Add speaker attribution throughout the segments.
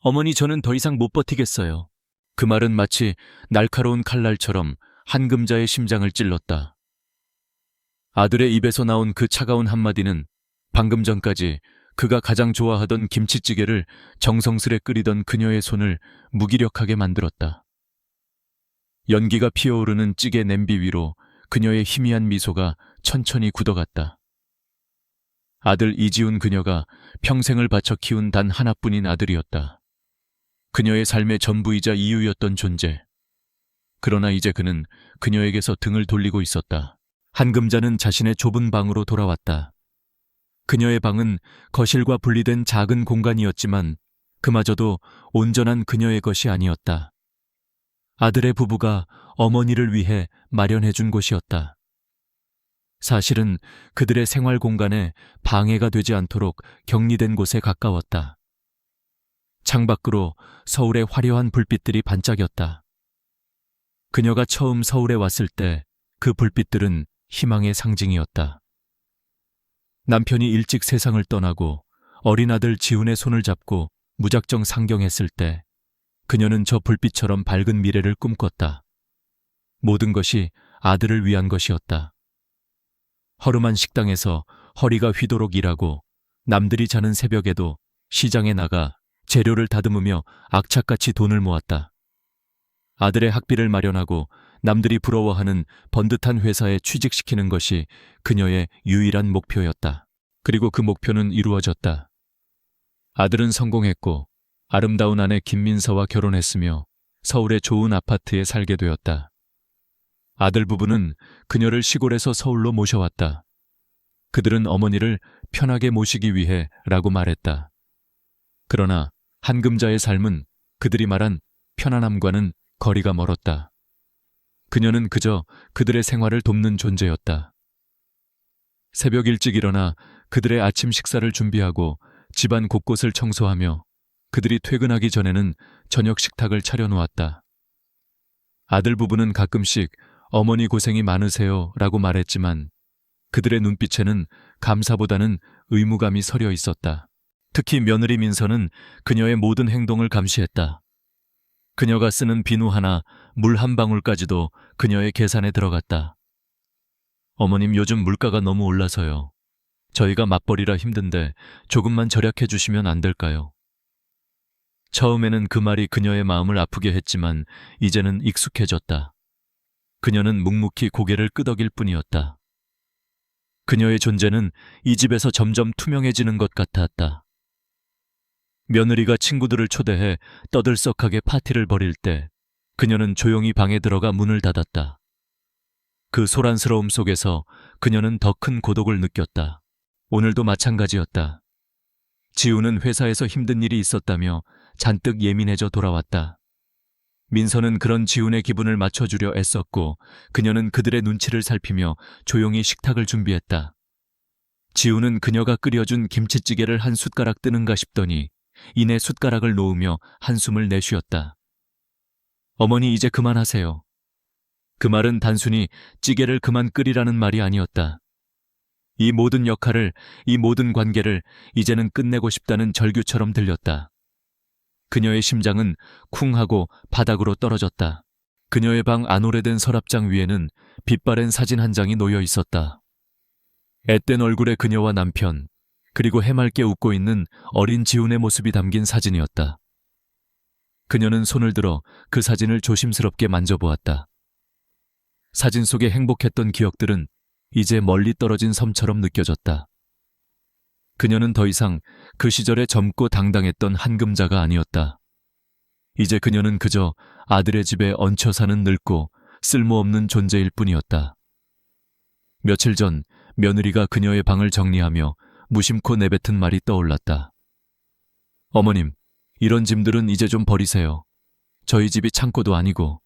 Speaker 1: 어머니, 저는 더 이상 못 버티겠어요. 그 말은 마치 날카로운 칼날처럼 한금자의 심장을 찔렀다. 아들의 입에서 나온 그 차가운 한마디는 방금 전까지 그가 가장 좋아하던 김치찌개를 정성스레 끓이던 그녀의 손을 무기력하게 만들었다. 연기가 피어오르는 찌개 냄비 위로 그녀의 희미한 미소가 천천히 굳어갔다. 아들 이지훈, 그녀가 평생을 바쳐 키운 단 하나뿐인 아들이었다. 그녀의 삶의 전부이자 이유였던 존재. 그러나 이제 그는 그녀에게서 등을 돌리고 있었다. 한금자는 자신의 좁은 방으로 돌아왔다. 그녀의 방은 거실과 분리된 작은 공간이었지만 그마저도 온전한 그녀의 것이 아니었다. 아들의 부부가 어머니를 위해 마련해준 곳이었다. 사실은 그들의 생활 공간에 방해가 되지 않도록 격리된 곳에 가까웠다. 창밖으로 서울의 화려한 불빛들이 반짝였다. 그녀가 처음 서울에 왔을 때 그 불빛들은 희망의 상징이었다. 남편이 일찍 세상을 떠나고 어린 아들 지훈의 손을 잡고 무작정 상경했을 때 그녀는 저 불빛처럼 밝은 미래를 꿈꿨다. 모든 것이 아들을 위한 것이었다. 허름한 식당에서 허리가 휘도록 일하고 남들이 자는 새벽에도 시장에 나가 재료를 다듬으며 악착같이 돈을 모았다. 아들의 학비를 마련하고 남들이 부러워하는 번듯한 회사에 취직시키는 것이 그녀의 유일한 목표였다. 그리고 그 목표는 이루어졌다. 아들은 성공했고 아름다운 아내 김민서와 결혼했으며 서울의 좋은 아파트에 살게 되었다. 아들 부부는 그녀를 시골에서 서울로 모셔왔다. 그들은 어머니를 편하게 모시기 위해 라고 말했다. 그러나 한금자의 삶은 그들이 말한 편안함과는 거리가 멀었다. 그녀는 그저 그들의 생활을 돕는 존재였다. 새벽 일찍 일어나 그들의 아침 식사를 준비하고 집안 곳곳을 청소하며 그들이 퇴근하기 전에는 저녁 식탁을 차려놓았다. 아들 부부는 가끔씩 어머니 고생이 많으세요 라고 말했지만 그들의 눈빛에는 감사보다는 의무감이 서려 있었다. 특히 며느리 민서는 그녀의 모든 행동을 감시했다. 그녀가 쓰는 비누 하나, 물 한 방울까지도 그녀의 계산에 들어갔다. 어머님, 요즘 물가가 너무 올라서요. 저희가 맞벌이라 힘든데 조금만 절약해 주시면 안 될까요? 처음에는 그 말이 그녀의 마음을 아프게 했지만 이제는 익숙해졌다. 그녀는 묵묵히 고개를 끄덕일 뿐이었다. 그녀의 존재는 이 집에서 점점 투명해지는 것 같았다. 며느리가 친구들을 초대해 떠들썩하게 파티를 벌일 때 그녀는 조용히 방에 들어가 문을 닫았다. 그 소란스러움 속에서 그녀는 더 큰 고독을 느꼈다. 오늘도 마찬가지였다. 지우는 회사에서 힘든 일이 있었다며 잔뜩 예민해져 돌아왔다. 민서는 그런 지훈의 기분을 맞춰주려 애썼고 그녀는 그들의 눈치를 살피며 조용히 식탁을 준비했다. 지우는 그녀가 끓여준 김치찌개를 한 숟가락 뜨는가 싶더니 이내 숟가락을 놓으며 한숨을 내쉬었다. 어머니, 이제 그만하세요. 그 말은 단순히 찌개를 그만 끓이라는 말이 아니었다. 이 모든 역할을, 이 모든 관계를 이제는 끝내고 싶다는 절규처럼 들렸다. 그녀의 심장은 쿵 하고 바닥으로 떨어졌다. 그녀의 방 안 오래된 서랍장 위에는 빛바랜 사진 한 장이 놓여 있었다. 앳된 얼굴의 그녀와 남편, 그리고 해맑게 웃고 있는 어린 지훈의 모습이 담긴 사진이었다. 그녀는 손을 들어 그 사진을 조심스럽게 만져보았다. 사진 속에 행복했던 기억들은 이제 멀리 떨어진 섬처럼 느껴졌다. 그녀는 더 이상 그 시절에 젊고 당당했던 한금자가 아니었다. 이제 그녀는 그저 아들의 집에 얹혀 사는 늙고 쓸모없는 존재일 뿐이었다. 며칠 전 며느리가 그녀의 방을 정리하며 무심코 내뱉은 말이 떠올랐다. 어머님, 이런 짐들은 이제 좀 버리세요. 저희 집이 창고도 아니고.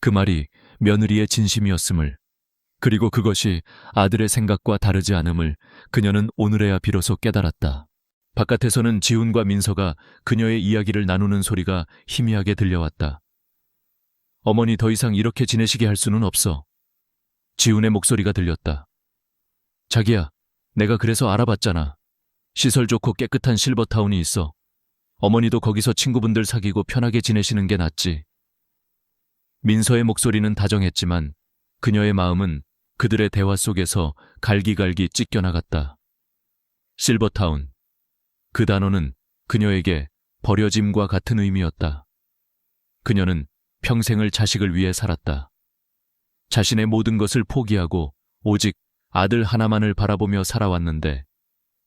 Speaker 1: 그 말이 며느리의 진심이었음을, 그리고 그것이 아들의 생각과 다르지 않음을 그녀는 오늘에야 비로소 깨달았다. 바깥에서는 지훈과 민서가 그녀의 이야기를 나누는 소리가 희미하게 들려왔다. 어머니, 더 이상 이렇게 지내시게 할 수는 없어. 지훈의 목소리가 들렸다. 자기야, 내가 그래서 알아봤잖아. 시설 좋고 깨끗한 실버타운이 있어. 어머니도 거기서 친구분들 사귀고 편하게 지내시는 게 낫지. 민서의 목소리는 다정했지만 그녀의 마음은 그들의 대화 속에서 갈기갈기 찢겨나갔다. 실버타운. 그 단어는 그녀에게 버려짐과 같은 의미였다. 그녀는 평생을 자식을 위해 살았다. 자신의 모든 것을 포기하고 오직 아들 하나만을 바라보며 살아왔는데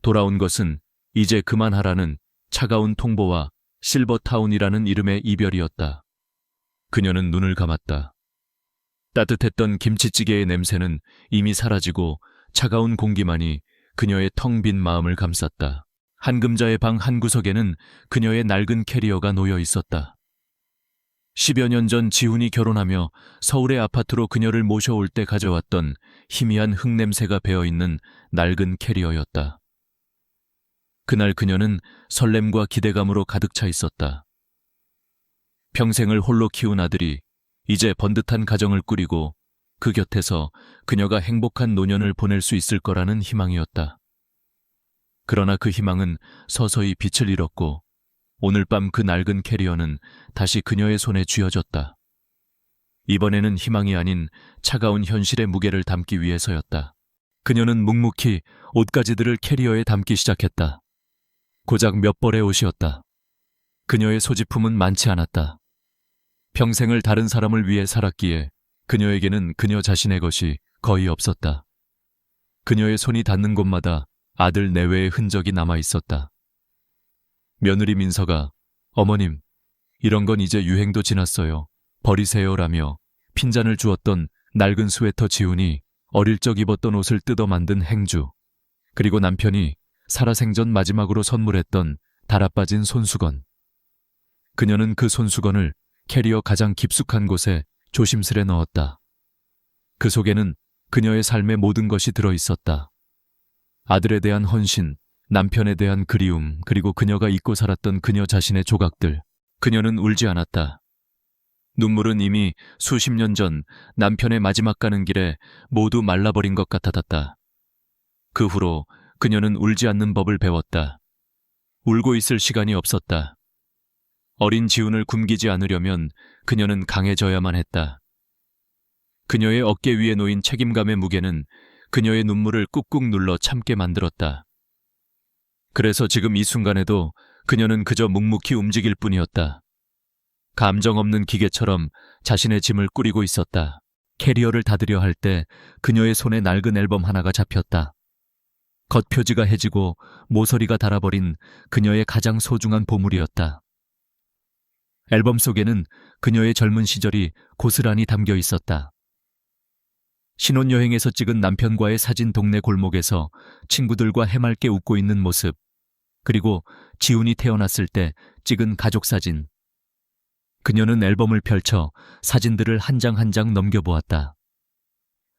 Speaker 1: 돌아온 것은 이제 그만하라는 차가운 통보와 실버타운이라는 이름의 이별이었다. 그녀는 눈을 감았다. 따뜻했던 김치찌개의 냄새는 이미 사라지고 차가운 공기만이 그녀의 텅 빈 마음을 감쌌다. 한금자의 방 한구석에는 그녀의 낡은 캐리어가 놓여 있었다. 10여 년 전 지훈이 결혼하며 서울의 아파트로 그녀를 모셔올 때 가져왔던 희미한 흙냄새가 배어있는 낡은 캐리어였다. 그날 그녀는 설렘과 기대감으로 가득 차 있었다. 평생을 홀로 키운 아들이 이제 번듯한 가정을 꾸리고 그 곁에서 그녀가 행복한 노년을 보낼 수 있을 거라는 희망이었다. 그러나 그 희망은 서서히 빛을 잃었고 오늘 밤 그 낡은 캐리어는 다시 그녀의 손에 쥐어졌다. 이번에는 희망이 아닌 차가운 현실의 무게를 담기 위해서였다. 그녀는 묵묵히 옷가지들을 캐리어에 담기 시작했다. 고작 몇 벌의 옷이었다. 그녀의 소지품은 많지 않았다. 평생을 다른 사람을 위해 살았기에 그녀에게는 그녀 자신의 것이 거의 없었다. 그녀의 손이 닿는 곳마다 아들 내외의 흔적이 남아 있었다. 며느리 민서가 어머님, 이런 건 이제 유행도 지났어요. 버리세요라며 핀잔을 주었던 낡은 스웨터 지훈이 어릴 적 입었던 옷을 뜯어 만든 행주, 그리고 남편이 살아생전 마지막으로 선물했던 달아빠진 손수건. 그녀는 그 손수건을 캐리어 가장 깊숙한 곳에 조심스레 넣었다. 그 속에는 그녀의 삶의 모든 것이 들어 있었다. 아들에 대한 헌신, 남편에 대한 그리움, 그리고 그녀가 잊고 살았던 그녀 자신의 조각들. 그녀는 울지 않았다. 눈물은 이미 수십 년 전 남편의 마지막 가는 길에 모두 말라버린 것 같았다. 그 후로 그녀는 울지 않는 법을 배웠다. 울고 있을 시간이 없었다. 어린 지훈을 굶기지 않으려면 그녀는 강해져야만 했다. 그녀의 어깨 위에 놓인 책임감의 무게는 그녀의 눈물을 꾹꾹 눌러 참게 만들었다. 그래서 지금 이 순간에도 그녀는 그저 묵묵히 움직일 뿐이었다. 감정 없는 기계처럼 자신의 짐을 꾸리고 있었다. 캐리어를 닫으려 할 때 그녀의 손에 낡은 앨범 하나가 잡혔다. 겉표지가 해지고 모서리가 닳아버린 그녀의 가장 소중한 보물이었다. 앨범 속에는 그녀의 젊은 시절이 고스란히 담겨 있었다. 신혼여행에서 찍은 남편과의 사진, 동네 골목에서 친구들과 해맑게 웃고 있는 모습, 그리고 지훈이 태어났을 때 찍은 가족 사진. 그녀는 앨범을 펼쳐 사진들을 한 장 한 장 넘겨보았다.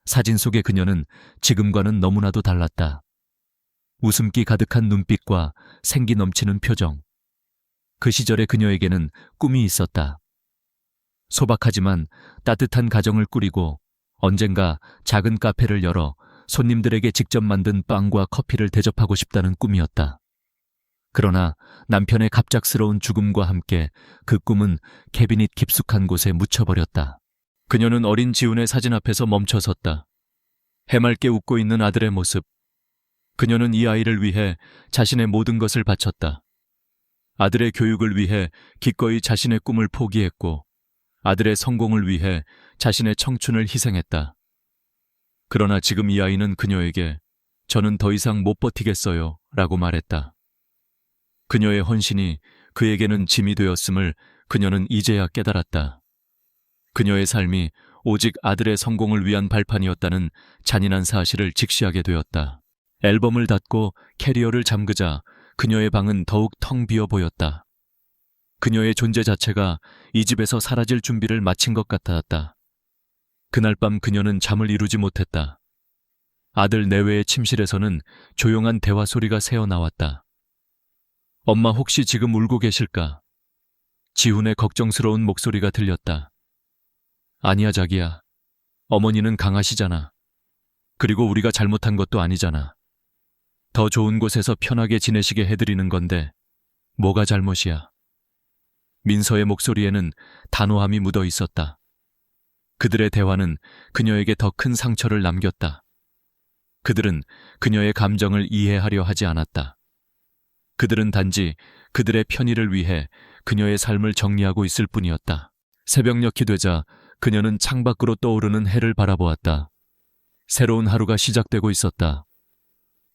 Speaker 1: 사진 속의 그녀는 지금과는 너무나도 달랐다. 웃음기 가득한 눈빛과 생기 넘치는 표정. 그 시절의 그녀에게는 꿈이 있었다. 소박하지만 따뜻한 가정을 꾸리고 언젠가 작은 카페를 열어 손님들에게 직접 만든 빵과 커피를 대접하고 싶다는 꿈이었다. 그러나 남편의 갑작스러운 죽음과 함께 그 꿈은 캐비닛 깊숙한 곳에 묻혀버렸다. 그녀는 어린 지훈의 사진 앞에서 멈춰섰다. 해맑게 웃고 있는 아들의 모습. 그녀는 이 아이를 위해 자신의 모든 것을 바쳤다. 아들의 교육을 위해 기꺼이 자신의 꿈을 포기했고 아들의 성공을 위해 자신의 청춘을 희생했다. 그러나 지금 이 아이는 그녀에게 저는 더 이상 못 버티겠어요 라고 말했다. 그녀의 헌신이 그에게는 짐이 되었음을 그녀는 이제야 깨달았다. 그녀의 삶이 오직 아들의 성공을 위한 발판이었다는 잔인한 사실을 직시하게 되었다. 앨범을 닫고 캐리어를 잠그자 그녀의 방은 더욱 텅 비어 보였다. 그녀의 존재 자체가 이 집에서 사라질 준비를 마친 것 같았다. 그날 밤 그녀는 잠을 이루지 못했다. 아들 내외의 침실에서는 조용한 대화 소리가 새어나왔다. 엄마 혹시 지금 울고 계실까? 지훈의 걱정스러운 목소리가 들렸다. 아니야 자기야. 어머니는 강하시잖아. 그리고 우리가 잘못한 것도 아니잖아. 더 좋은 곳에서 편하게 지내시게 해드리는 건데 뭐가 잘못이야. 민서의 목소리에는 단호함이 묻어 있었다. 그들의 대화는 그녀에게 더 큰 상처를 남겼다. 그들은 그녀의 감정을 이해하려 하지 않았다. 그들은 단지 그들의 편의를 위해 그녀의 삶을 정리하고 있을 뿐이었다. 새벽녘이 되자 그녀는 창밖으로 떠오르는 해를 바라보았다. 새로운 하루가 시작되고 있었다.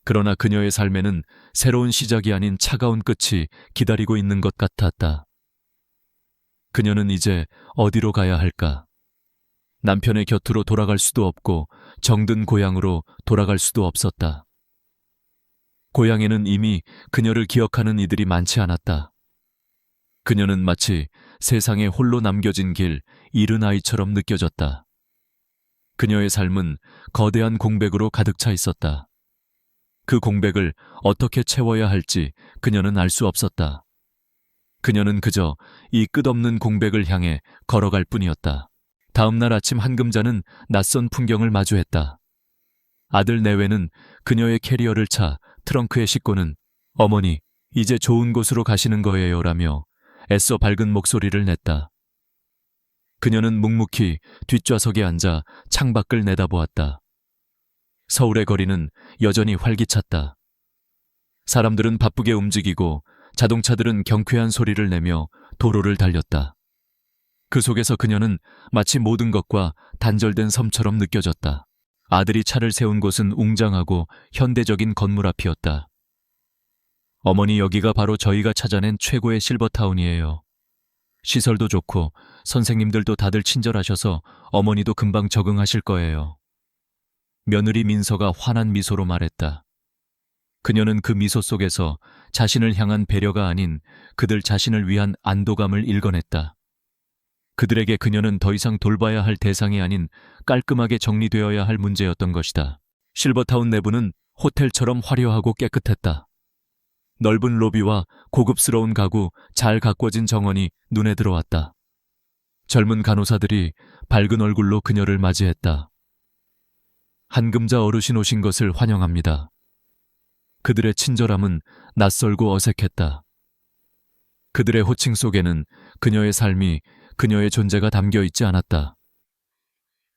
Speaker 1: 그러나 그녀의 삶에는 새로운 시작이 아닌 차가운 끝이 기다리고 있는 것 같았다. 그녀는 이제 어디로 가야 할까? 남편의 곁으로 돌아갈 수도 없고 정든 고향으로 돌아갈 수도 없었다. 고향에는 이미 그녀를 기억하는 이들이 많지 않았다. 그녀는 마치 세상에 홀로 남겨진 길, 잃은 아이처럼 느껴졌다. 그녀의 삶은 거대한 공백으로 가득 차 있었다. 그 공백을 어떻게 채워야 할지 그녀는 알 수 없었다. 그녀는 그저 이 끝없는 공백을 향해 걸어갈 뿐이었다. 다음 날 아침 한금자는 낯선 풍경을 마주했다. 아들 내외는 그녀의 캐리어를 차 트렁크에 싣고는 어머니, 이제 좋은 곳으로 가시는 거예요 라며 애써 밝은 목소리를 냈다. 그녀는 묵묵히 뒷좌석에 앉아 창밖을 내다보았다. 서울의 거리는 여전히 활기찼다. 사람들은 바쁘게 움직이고 자동차들은 경쾌한 소리를 내며 도로를 달렸다. 그 속에서 그녀는 마치 모든 것과 단절된 섬처럼 느껴졌다. 아들이 차를 세운 곳은 웅장하고 현대적인 건물 앞이었다. 어머니, 여기가 바로 저희가 찾아낸 최고의 실버타운이에요. 시설도 좋고 선생님들도 다들 친절하셔서 어머니도 금방 적응하실 거예요. 며느리 민서가 환한 미소로 말했다. 그녀는 그 미소 속에서 자신을 향한 배려가 아닌 그들 자신을 위한 안도감을 읽어냈다. 그들에게 그녀는 더 이상 돌봐야 할 대상이 아닌 깔끔하게 정리되어야 할 문제였던 것이다. 실버타운 내부는 호텔처럼 화려하고 깨끗했다. 넓은 로비와 고급스러운 가구, 잘 가꿔진 정원이 눈에 들어왔다. 젊은 간호사들이 밝은 얼굴로 그녀를 맞이했다. 한금자 어르신 오신 것을 환영합니다. 그들의 친절함은 낯설고 어색했다. 그들의 호칭 속에는 그녀의 삶이, 그녀의 존재가 담겨 있지 않았다.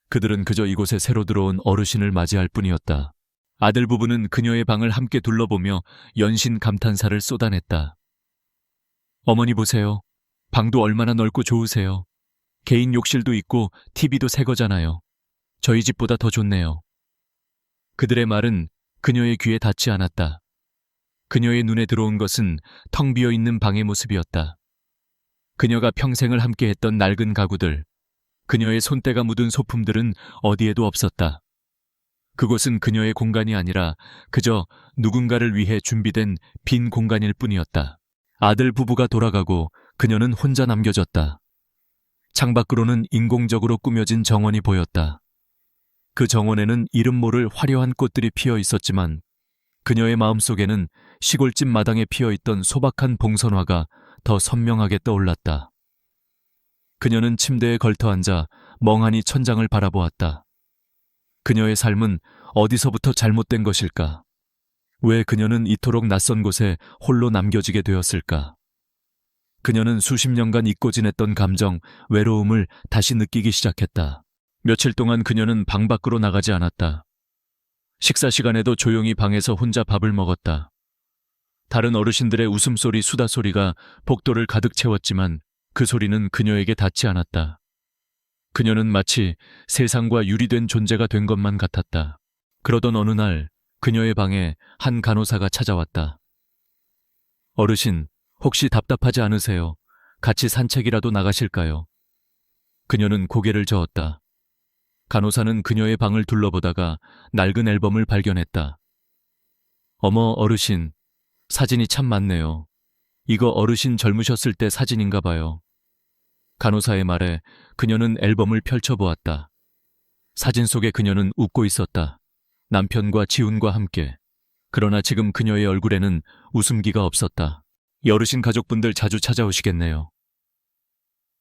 Speaker 1: 그들은 그저 이곳에 새로 들어온 어르신을 맞이할 뿐이었다. 아들 부부는 그녀의 방을 함께 둘러보며 연신 감탄사를 쏟아냈다. 어머니 보세요. 방도 얼마나 넓고 좋으세요. 개인 욕실도 있고 TV도 새 거잖아요. 저희 집보다 더 좋네요. 그들의 말은 그녀의 귀에 닿지 않았다. 그녀의 눈에 들어온 것은 텅 비어 있는 방의 모습이었다. 그녀가 평생을 함께했던 낡은 가구들, 그녀의 손때가 묻은 소품들은 어디에도 없었다. 그곳은 그녀의 공간이 아니라 그저 누군가를 위해 준비된 빈 공간일 뿐이었다. 아들 부부가 돌아가고 그녀는 혼자 남겨졌다. 창밖으로는 인공적으로 꾸며진 정원이 보였다. 그 정원에는 이름 모를 화려한 꽃들이 피어 있었지만 그녀의 마음속에는 시골집 마당에 피어있던 소박한 봉선화가 더 선명하게 떠올랐다. 그녀는 침대에 걸터앉아 멍하니 천장을 바라보았다. 그녀의 삶은 어디서부터 잘못된 것일까? 왜 그녀는 이토록 낯선 곳에 홀로 남겨지게 되었을까? 그녀는 수십 년간 잊고 지냈던 감정, 외로움을 다시 느끼기 시작했다. 며칠 동안 그녀는 방 밖으로 나가지 않았다. 식사 시간에도 조용히 방에서 혼자 밥을 먹었다. 다른 어르신들의 웃음소리, 수다소리가 복도를 가득 채웠지만 그 소리는 그녀에게 닿지 않았다. 그녀는 마치 세상과 유리된 존재가 된 것만 같았다. 그러던 어느 날 그녀의 방에 한 간호사가 찾아왔다. 어르신, 혹시 답답하지 않으세요? 같이 산책이라도 나가실까요? 그녀는 고개를 저었다. 간호사는 그녀의 방을 둘러보다가 낡은 앨범을 발견했다. 어머, 어르신, 사진이 참 많네요. 이거 어르신 젊으셨을 때 사진인가 봐요. 간호사의 말에 그녀는 앨범을 펼쳐보았다. 사진 속에 그녀는 웃고 있었다. 남편과 지훈과 함께. 그러나 지금 그녀의 얼굴에는 웃음기가 없었다. 이 어르신 가족분들 자주 찾아오시겠네요.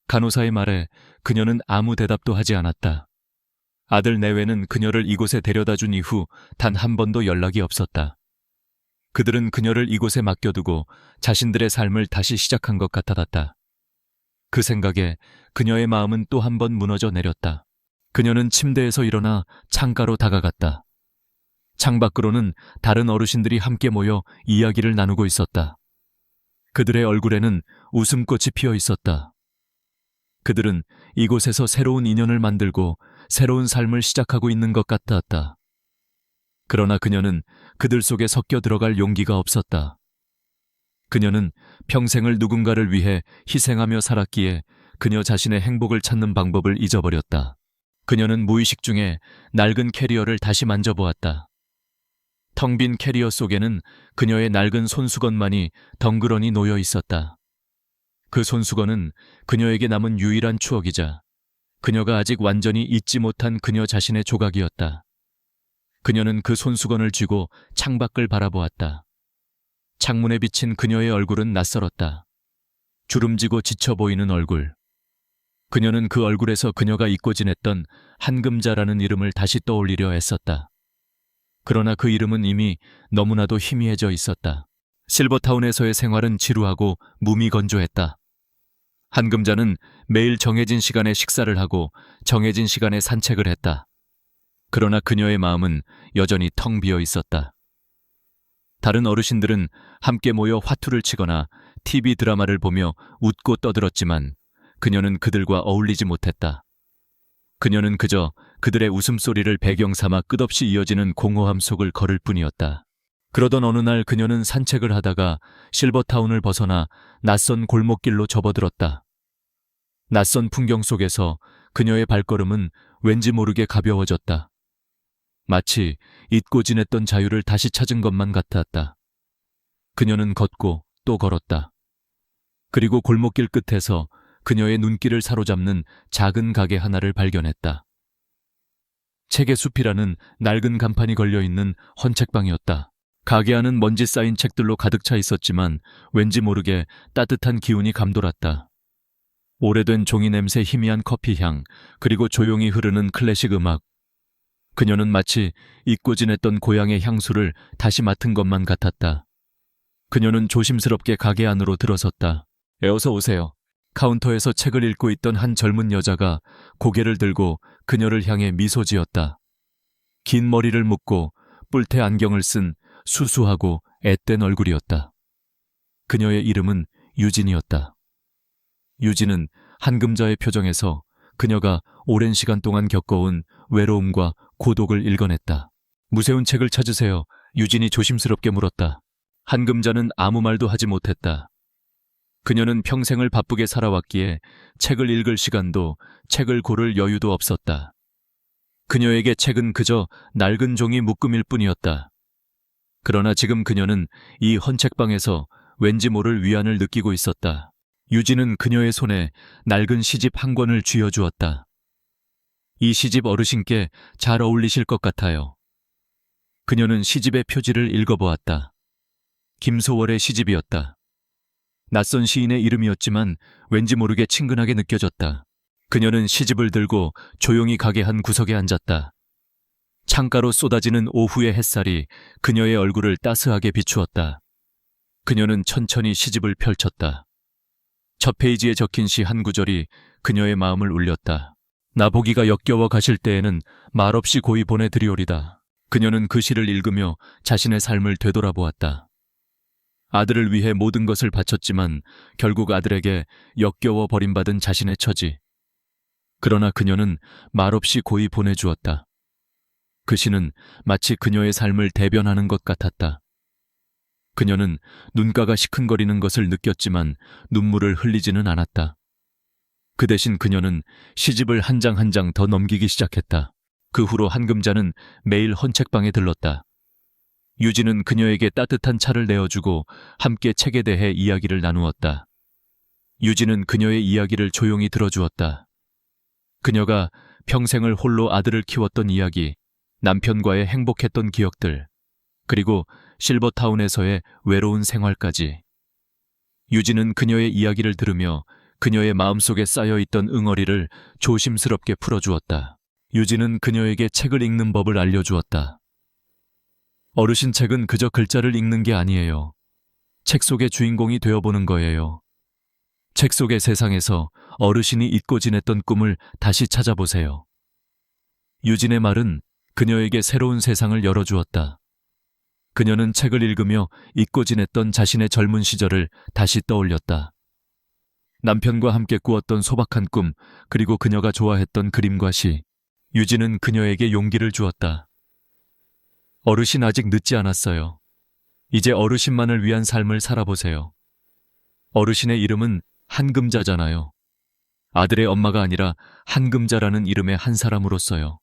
Speaker 1: 간호사의 말에 그녀는 아무 대답도 하지 않았다. 아들 내외는 그녀를 이곳에 데려다 준 이후 단 한 번도 연락이 없었다. 그들은 그녀를 이곳에 맡겨두고 자신들의 삶을 다시 시작한 것 같았다. 그 생각에 그녀의 마음은 또 한 번 무너져 내렸다. 그녀는 침대에서 일어나 창가로 다가갔다. 창밖으로는 다른 어르신들이 함께 모여 이야기를 나누고 있었다. 그들의 얼굴에는 웃음꽃이 피어 있었다. 그들은 이곳에서 새로운 인연을 만들고 새로운 삶을 시작하고 있는 것 같았다. 그러나 그녀는 그들 속에 섞여 들어갈 용기가 없었다. 그녀는 평생을 누군가를 위해 희생하며 살았기에 그녀 자신의 행복을 찾는 방법을 잊어버렸다. 그녀는 무의식 중에 낡은 캐리어를 다시 만져보았다. 텅 빈 캐리어 속에는 그녀의 낡은 손수건만이 덩그러니 놓여 있었다. 그 손수건은 그녀에게 남은 유일한 추억이자 그녀가 아직 완전히 잊지 못한 그녀 자신의 조각이었다. 그녀는 그 손수건을 쥐고 창밖을 바라보았다. 창문에 비친 그녀의 얼굴은 낯설었다. 주름지고 지쳐 보이는 얼굴. 그녀는 그 얼굴에서 그녀가 잊고 지냈던 한금자라는 이름을 다시 떠올리려 애썼다. 그러나 그 이름은 이미 너무나도 희미해져 있었다. 실버타운에서의 생활은 지루하고 무미건조했다. 한금자는 매일 정해진 시간에 식사를 하고 정해진 시간에 산책을 했다. 그러나 그녀의 마음은 여전히 텅 비어 있었다. 다른 어르신들은 함께 모여 화투를 치거나 TV 드라마를 보며 웃고 떠들었지만 그녀는 그들과 어울리지 못했다. 그녀는 그저 그들의 웃음소리를 배경 삼아 끝없이 이어지는 공허함 속을 걸을 뿐이었다. 그러던 어느 날 그녀는 산책을 하다가 실버타운을 벗어나 낯선 골목길로 접어들었다. 낯선 풍경 속에서 그녀의 발걸음은 왠지 모르게 가벼워졌다. 마치 잊고 지냈던 자유를 다시 찾은 것만 같았다. 그녀는 걷고 또 걸었다. 그리고 골목길 끝에서 그녀의 눈길을 사로잡는 작은 가게 하나를 발견했다. 책의 숲이라는 낡은 간판이 걸려있는 헌책방이었다. 가게 안은 먼지 쌓인 책들로 가득 차 있었지만 왠지 모르게 따뜻한 기운이 감돌았다. 오래된 종이 냄새, 희미한 커피향, 그리고 조용히 흐르는 클래식 음악. 그녀는 마치 잊고 지냈던 고향의 향수를 다시 맡은 것만 같았다. 그녀는 조심스럽게 가게 안으로 들어섰다. 어서 오세요. 카운터에서 책을 읽고 있던 한 젊은 여자가 고개를 들고 그녀를 향해 미소 지었다. 긴 머리를 묶고 뿔테 안경을 쓴 수수하고 앳된 얼굴이었다. 그녀의 이름은 유진이었다. 유진은 한금자의 표정에서 그녀가 오랜 시간 동안 겪어온 외로움과 고독을 읽어냈다. 무세운 책을 찾으세요. 유진이 조심스럽게 물었다. 한금자는 아무 말도 하지 못했다. 그녀는 평생을 바쁘게 살아왔기에 책을 읽을 시간도 책을 고를 여유도 없었다. 그녀에게 책은 그저 낡은 종이 묶음일 뿐이었다. 그러나 지금 그녀는 이 헌책방에서 왠지 모를 위안을 느끼고 있었다. 유진은 그녀의 손에 낡은 시집 한 권을 쥐어주었다. 이 시집 어르신께 잘 어울리실 것 같아요. 그녀는 시집의 표지를 읽어보았다. 김소월의 시집이었다. 낯선 시인의 이름이었지만 왠지 모르게 친근하게 느껴졌다. 그녀는 시집을 들고 조용히 가게 한 구석에 앉았다. 창가로 쏟아지는 오후의 햇살이 그녀의 얼굴을 따스하게 비추었다. 그녀는 천천히 시집을 펼쳤다. 첫 페이지에 적힌 시 한 구절이 그녀의 마음을 울렸다. 나보기가 역겨워 가실 때에는 말없이 고이 보내드리오리다. 그녀는 그 시를 읽으며 자신의 삶을 되돌아보았다. 아들을 위해 모든 것을 바쳤지만 결국 아들에게 역겨워 버림받은 자신의 처지. 그러나 그녀는 말없이 고이 보내주었다. 그 시는 마치 그녀의 삶을 대변하는 것 같았다. 그녀는 눈가가 시큰거리는 것을 느꼈지만 눈물을 흘리지는 않았다. 그 대신 그녀는 시집을 한 장 한 장 더 넘기기 시작했다. 그 후로 한금자는 매일 헌책방에 들렀다. 유진은 그녀에게 따뜻한 차를 내어주고 함께 책에 대해 이야기를 나누었다. 유진은 그녀의 이야기를 조용히 들어주었다. 그녀가 평생을 홀로 아들을 키웠던 이야기, 남편과의 행복했던 기억들, 그리고 실버타운에서의 외로운 생활까지. 유진은 그녀의 이야기를 들으며 그녀의 마음속에 쌓여있던 응어리를 조심스럽게 풀어주었다. 유진은 그녀에게 책을 읽는 법을 알려주었다. 어르신, 책은 그저 글자를 읽는 게 아니에요. 책 속의 주인공이 되어보는 거예요. 책 속의 세상에서 어르신이 잊고 지냈던 꿈을 다시 찾아보세요. 유진의 말은 그녀에게 새로운 세상을 열어주었다. 그녀는 책을 읽으며 잊고 지냈던 자신의 젊은 시절을 다시 떠올렸다. 남편과 함께 꾸었던 소박한 꿈, 그리고 그녀가 좋아했던 그림과 시. 유진은 그녀에게 용기를 주었다. 어르신 아직 늦지 않았어요. 이제 어르신만을 위한 삶을 살아보세요. 어르신의 이름은 한금자잖아요. 아들의 엄마가 아니라 한금자라는 이름의 한 사람으로서요.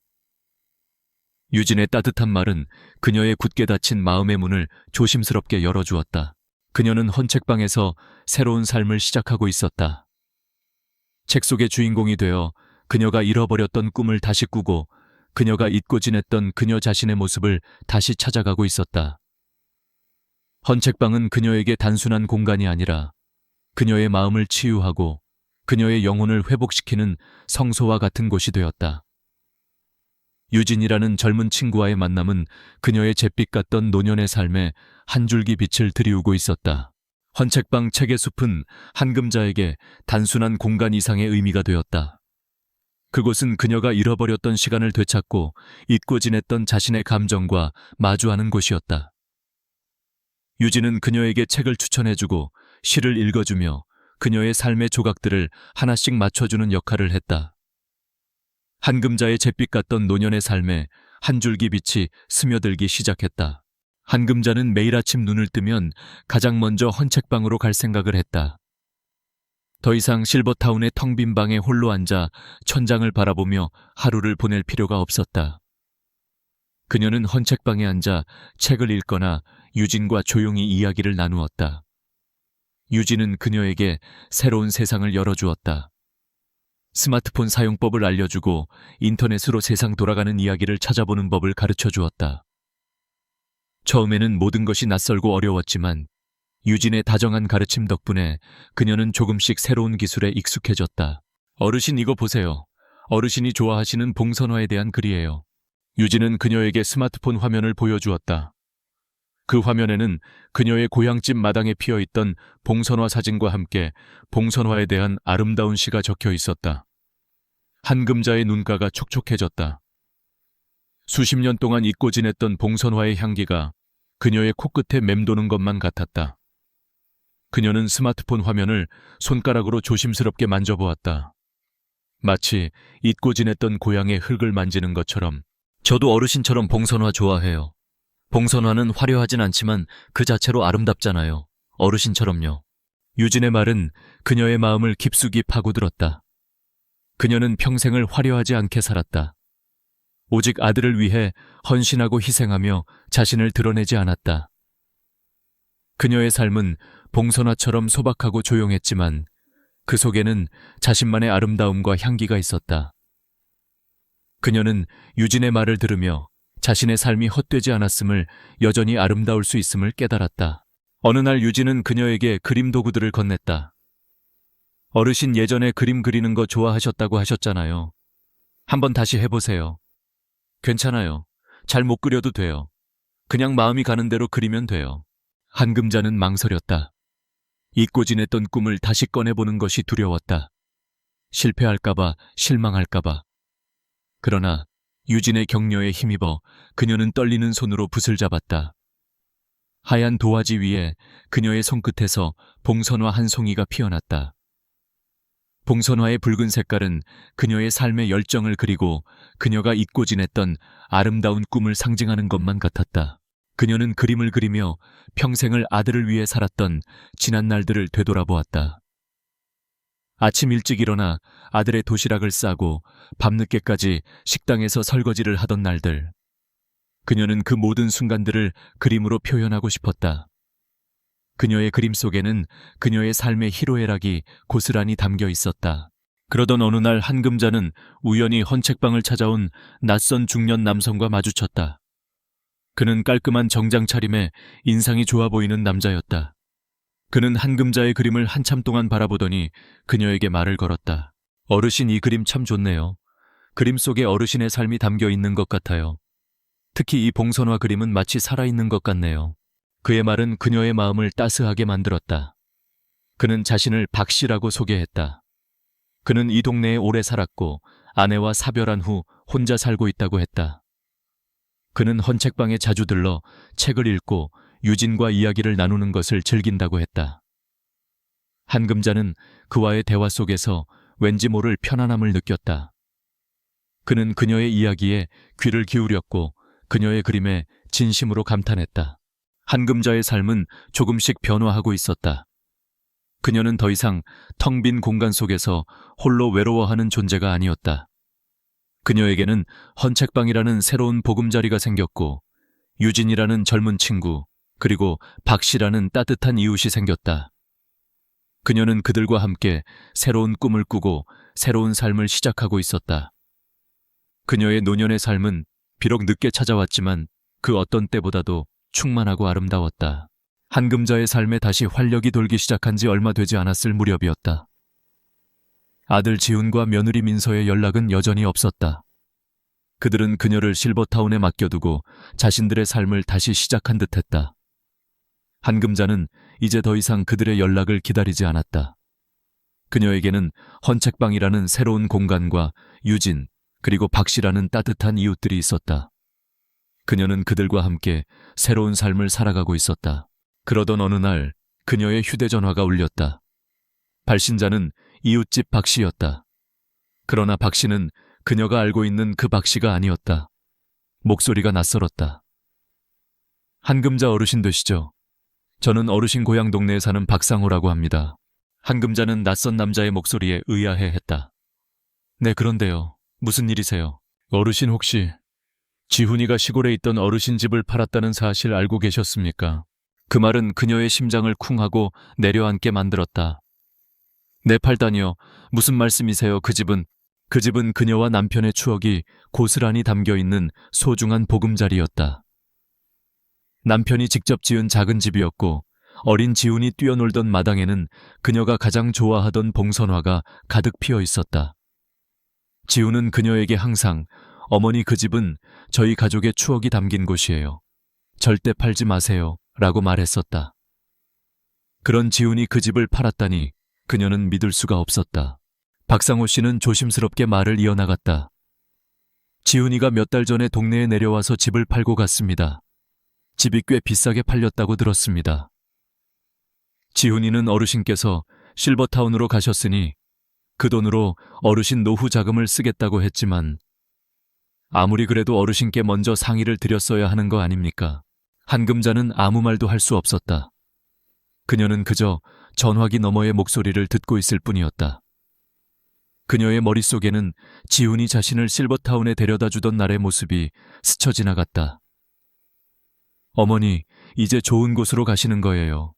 Speaker 1: 유진의 따뜻한 말은 그녀의 굳게 닫힌 마음의 문을 조심스럽게 열어주었다. 그녀는 헌책방에서 새로운 삶을 시작하고 있었다. 책 속의 주인공이 되어 그녀가 잃어버렸던 꿈을 다시 꾸고 그녀가 잊고 지냈던 그녀 자신의 모습을 다시 찾아가고 있었다. 헌책방은 그녀에게 단순한 공간이 아니라 그녀의 마음을 치유하고 그녀의 영혼을 회복시키는 성소와 같은 곳이 되었다. 유진이라는 젊은 친구와의 만남은 그녀의 잿빛 같던 노년의 삶에 한 줄기 빛을 드리우고 있었다. 헌책방 책의 숲은 한금자에게 단순한 공간 이상의 의미가 되었다. 그곳은 그녀가 잃어버렸던 시간을 되찾고 잊고 지냈던 자신의 감정과 마주하는 곳이었다. 유진은 그녀에게 책을 추천해주고 시를 읽어주며 그녀의 삶의 조각들을 하나씩 맞춰주는 역할을 했다. 한금자의 잿빛 같던 노년의 삶에 한 줄기 빛이 스며들기 시작했다. 한금자는 매일 아침 눈을 뜨면 가장 먼저 헌책방으로 갈 생각을 했다. 더 이상 실버타운의 텅 빈 방에 홀로 앉아 천장을 바라보며 하루를 보낼 필요가 없었다. 그녀는 헌책방에 앉아 책을 읽거나 유진과 조용히 이야기를 나누었다. 유진은 그녀에게 새로운 세상을 열어주었다. 스마트폰 사용법을 알려주고 인터넷으로 세상 돌아가는 이야기를 찾아보는 법을 가르쳐 주었다. 처음에는 모든 것이 낯설고 어려웠지만 유진의 다정한 가르침 덕분에 그녀는 조금씩 새로운 기술에 익숙해졌다. 어르신 이거 보세요. 어르신이 좋아하시는 봉선화에 대한 글이에요. 유진은 그녀에게 스마트폰 화면을 보여주었다. 그 화면에는 그녀의 고향집 마당에 피어있던 봉선화 사진과 함께 봉선화에 대한 아름다운 시가 적혀 있었다. 한금자의 눈가가 촉촉해졌다. 수십 년 동안 잊고 지냈던 봉선화의 향기가 그녀의 코끝에 맴도는 것만 같았다. 그녀는 스마트폰 화면을 손가락으로 조심스럽게 만져보았다. 마치 잊고 지냈던 고향의 흙을 만지는 것처럼. 저도 어르신처럼 봉선화 좋아해요. 봉선화는 화려하진 않지만 그 자체로 아름답잖아요. 어르신처럼요. 유진의 말은 그녀의 마음을 깊숙이 파고들었다. 그녀는 평생을 화려하지 않게 살았다. 오직 아들을 위해 헌신하고 희생하며 자신을 드러내지 않았다. 그녀의 삶은 봉선화처럼 소박하고 조용했지만 그 속에는 자신만의 아름다움과 향기가 있었다. 그녀는 유진의 말을 들으며 자신의 삶이 헛되지 않았음을, 여전히 아름다울 수 있음을 깨달았다. 어느 날 유진은 그녀에게 그림 도구들을 건넸다. 어르신 예전에 그림 그리는 거 좋아하셨다고 하셨잖아요. 한번 다시 해보세요. 괜찮아요. 잘 못 그려도 돼요. 그냥 마음이 가는 대로 그리면 돼요. 한금자는 망설였다. 잊고 지냈던 꿈을 다시 꺼내보는 것이 두려웠다. 실패할까봐, 실망할까봐. 그러나 유진의 격려에 힘입어 그녀는 떨리는 손으로 붓을 잡았다. 하얀 도화지 위에 그녀의 손끝에서 봉선화 한 송이가 피어났다. 봉선화의 붉은 색깔은 그녀의 삶의 열정을 그리고 그녀가 잊고 지냈던 아름다운 꿈을 상징하는 것만 같았다. 그녀는 그림을 그리며 평생을 아들을 위해 살았던 지난 날들을 되돌아보았다. 아침 일찍 일어나 아들의 도시락을 싸고 밤늦게까지 식당에서 설거지를 하던 날들. 그녀는 그 모든 순간들을 그림으로 표현하고 싶었다. 그녀의 그림 속에는 그녀의 삶의 희로애락이 고스란히 담겨 있었다. 그러던 어느 날 한금자는 우연히 헌책방을 찾아온 낯선 중년 남성과 마주쳤다. 그는 깔끔한 정장 차림에 인상이 좋아 보이는 남자였다. 그는 한금자의 그림을 한참 동안 바라보더니 그녀에게 말을 걸었다. 어르신, 이 그림 참 좋네요. 그림 속에 어르신의 삶이 담겨 있는 것 같아요. 특히 이 봉선화 그림은 마치 살아있는 것 같네요. 그의 말은 그녀의 마음을 따스하게 만들었다. 그는 자신을 박 씨라고 소개했다. 그는 이 동네에 오래 살았고 아내와 사별한 후 혼자 살고 있다고 했다. 그는 헌책방에 자주 들러 책을 읽고 유진과 이야기를 나누는 것을 즐긴다고 했다. 한금자는 그와의 대화 속에서 왠지 모를 편안함을 느꼈다. 그는 그녀의 이야기에 귀를 기울였고 그녀의 그림에 진심으로 감탄했다. 한금자의 삶은 조금씩 변화하고 있었다. 그녀는 더 이상 텅 빈 공간 속에서 홀로 외로워하는 존재가 아니었다. 그녀에게는 헌책방이라는 새로운 보금자리가 생겼고 유진이라는 젊은 친구, 그리고 박 씨라는 따뜻한 이웃이 생겼다. 그녀는 그들과 함께 새로운 꿈을 꾸고 새로운 삶을 시작하고 있었다. 그녀의 노년의 삶은 비록 늦게 찾아왔지만 그 어떤 때보다도 충만하고 아름다웠다. 한금자의 삶에 다시 활력이 돌기 시작한 지 얼마 되지 않았을 무렵이었다. 아들 지훈과 며느리 민서의 연락은 여전히 없었다. 그들은 그녀를 실버타운에 맡겨두고 자신들의 삶을 다시 시작한 듯했다. 한금자는 이제 더 이상 그들의 연락을 기다리지 않았다. 그녀에게는 헌책방이라는 새로운 공간과 유진, 그리고 박 씨라는 따뜻한 이웃들이 있었다. 그녀는 그들과 함께 새로운 삶을 살아가고 있었다. 그러던 어느 날 그녀의 휴대전화가 울렸다. 발신자는 이웃집 박 씨였다. 그러나 박 씨는 그녀가 알고 있는 그 박 씨가 아니었다. 목소리가 낯설었다. 한금자 어르신 되시죠? 저는 어르신 고향 동네에 사는 박상호라고 합니다. 한금자는 낯선 남자의 목소리에 의아해했다. 네, 그런데요. 무슨 일이세요? 어르신 혹시 지훈이가 시골에 있던 어르신 집을 팔았다는 사실 알고 계셨습니까? 그 말은 그녀의 심장을 쿵하고 내려앉게 만들었다. 네, 팔다니요. 무슨 말씀이세요? 그 집은 그녀와 남편의 추억이 고스란히 담겨있는 소중한 보금자리였다. 남편이 직접 지은 작은 집이었고 어린 지훈이 뛰어놀던 마당에는 그녀가 가장 좋아하던 봉선화가 가득 피어 있었다. 지훈은 그녀에게 항상 어머니, 그 집은 저희 가족의 추억이 담긴 곳이에요. 절대 팔지 마세요 라고 말했었다. 그런 지훈이 그 집을 팔았다니 그녀는 믿을 수가 없었다. 박상호 씨는 조심스럽게 말을 이어나갔다. 지훈이가 몇 달 전에 동네에 내려와서 집을 팔고 갔습니다. 집이 꽤 비싸게 팔렸다고 들었습니다. 지훈이는 어르신께서 실버타운으로 가셨으니 그 돈으로 어르신 노후 자금을 쓰겠다고 했지만 아무리 그래도 어르신께 먼저 상의를 드렸어야 하는 거 아닙니까? 한금자는 아무 말도 할 수 없었다. 그녀는 그저 전화기 너머의 목소리를 듣고 있을 뿐이었다. 그녀의 머릿속에는 지훈이 자신을 실버타운에 데려다 주던 날의 모습이 스쳐 지나갔다. 어머니, 이제 좋은 곳으로 가시는 거예요.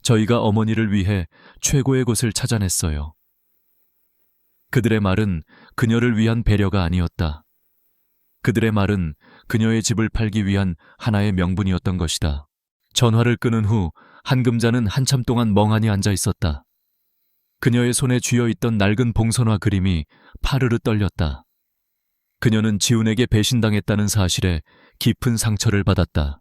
Speaker 1: 저희가 어머니를 위해 최고의 곳을 찾아냈어요. 그들의 말은 그녀를 위한 배려가 아니었다. 그들의 말은 그녀의 집을 팔기 위한 하나의 명분이었던 것이다. 전화를 끊은 후 한금자는 한참 동안 멍하니 앉아 있었다. 그녀의 손에 쥐어 있던 낡은 봉선화 그림이 파르르 떨렸다. 그녀는 지훈에게 배신당했다는 사실에 깊은 상처를 받았다.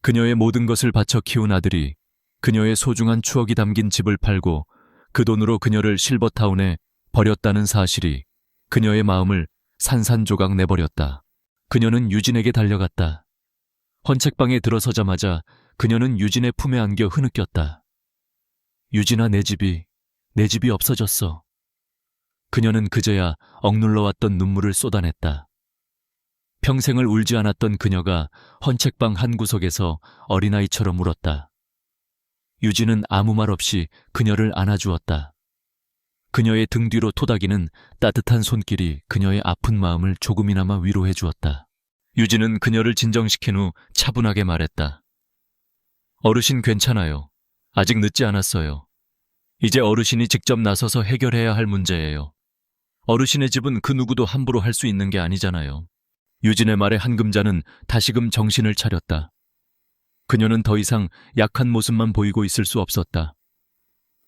Speaker 1: 그녀의 모든 것을 바쳐 키운 아들이 그녀의 소중한 추억이 담긴 집을 팔고 그 돈으로 그녀를 실버타운에 버렸다는 사실이 그녀의 마음을 산산조각 내버렸다. 그녀는 유진에게 달려갔다. 헌책방에 들어서자마자 그녀는 유진의 품에 안겨 흐느꼈다. 유진아, 내 집이 없어졌어. 그녀는 그제야 억눌러왔던 눈물을 쏟아냈다. 평생을 울지 않았던 그녀가 헌책방 한 구석에서 어린아이처럼 울었다. 유진은 아무 말 없이 그녀를 안아주었다. 그녀의 등 뒤로 토닥이는 따뜻한 손길이 그녀의 아픈 마음을 조금이나마 위로해 주었다. 유진은 그녀를 진정시킨 후 차분하게 말했다. 어르신 괜찮아요. 아직 늦지 않았어요. 이제 어르신이 직접 나서서 해결해야 할 문제예요. 어르신의 집은 그 누구도 함부로 할 수 있는 게 아니잖아요. 유진의 말에 한금자는 다시금 정신을 차렸다. 그녀는 더 이상 약한 모습만 보이고 있을 수 없었다.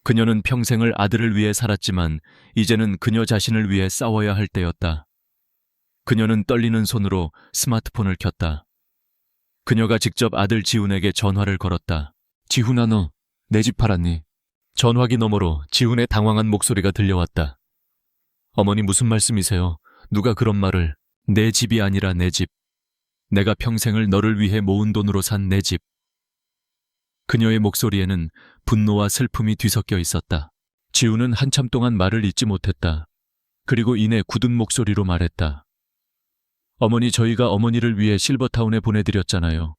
Speaker 1: 그녀는 평생을 아들을 위해 살았지만 이제는 그녀 자신을 위해 싸워야 할 때였다. 그녀는 떨리는 손으로 스마트폰을 켰다. 그녀가 직접 아들 지훈에게 전화를 걸었다. 지훈아, 너 내 집 팔았니? 전화기 너머로 지훈의 당황한 목소리가 들려왔다. 어머니 무슨 말씀이세요? 누가 그런 말을? 내 집이 아니라 내 집. 내가 평생을 너를 위해 모은 돈으로 산 내 집. 그녀의 목소리에는 분노와 슬픔이 뒤섞여 있었다. 지훈은 한참 동안 말을 잇지 못했다. 그리고 이내 굳은 목소리로 말했다. 어머니, 저희가 어머니를 위해 실버타운에 보내드렸잖아요.